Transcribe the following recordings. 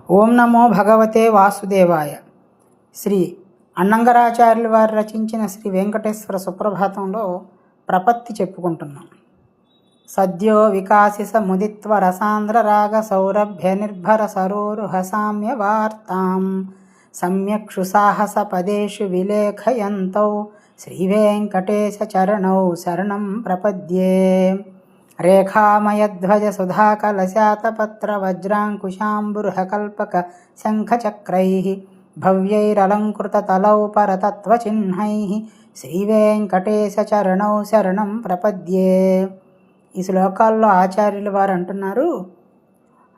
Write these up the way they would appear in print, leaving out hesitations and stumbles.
ఓం నమో భగవతే వాసుదేవాయ. శ్రీ అన్నంగరాచార్యులు వారు రచించిన శ్రీ వెంకటేశ్వర సుప్రభాతంలో ప్రపత్తి చెప్పుకుంటున్నాం. సద్యో వికాసి సముదిత్వ రసాంధ్ర రాగ సౌరభ్య నిర్భర సరోరుహ సామ్య వార్తాం సమ్యక్షు సాహస పదేషు విలేఖయంతౌ శ్రీ వెంకటేశ చరణౌ శరణం ప్రపద్యే. రేఖామయధ్వజ సుధాకలశాతపత్ర వజ్రాంకుశాంబుర్హకల్పక శంఖచక్రైః భవ్యైరలంకృత తలౌ పరతత్వచిహ్నైః శ్రీవేంకటేశ చరణౌ శరణం ప్రపద్యే. ఈ శ్లోకాల్లో ఆచార్యుల వారు అంటున్నారు,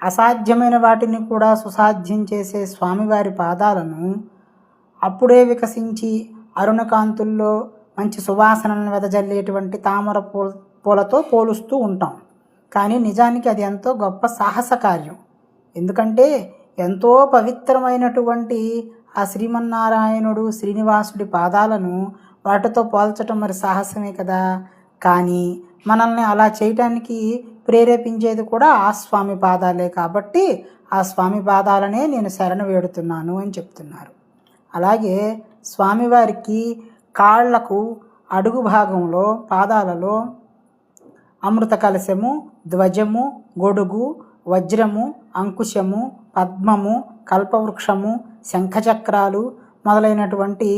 అసాధ్యమైన వాటిని కూడా సుసాధ్యం చేసే స్వామివారి పాదాలను అప్పుడే వికసించి అరుణకాంతుల్లో మంచి సువాసనలను వెదజల్లేటువంటి తామర పూలతో పోలుస్తూ ఉంటాం. కానీ నిజానికి అది ఎంతో గొప్ప సాహస కార్యం. ఎందుకంటే ఎంతో పవిత్రమైనటువంటి ఆ శ్రీమన్నారాయణుడు శ్రీనివాసుడి పాదాలను వాటితో పోల్చటం మరి సాహసమే కదా. కానీ మనల్ని అలా చేయటానికి ప్రేరేపించేది కూడా ఆ స్వామి పాదాలే. కాబట్టి ఆ స్వామి పాదాలనే నేను శరణ వేడుతున్నాను అని చెప్తున్నారు. అలాగే స్వామివారికి కాళ్లకు అడుగు భాగంలో పాదాలలో అమృత కలశము, ధ్వజము, గొడుగు, వజ్రము, అంకుశము, పద్మము, కల్పవృక్షము, శంఖచక్రాలు మొదలైనటువంటి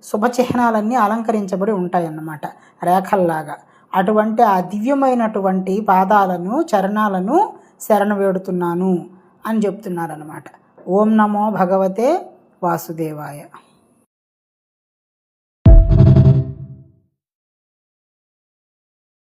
శుభచిహ్నాలన్నీ అలంకరించబడి ఉంటాయన్నమాట, రేఖల్లాగా. అటువంటి ఆ దివ్యమైనటువంటి పాదాలను చరణాలను శరణ వేడుతున్నాను అని చెప్తున్నారన్నమాట. ఓం నమో భగవతే వాసుదేవాయ.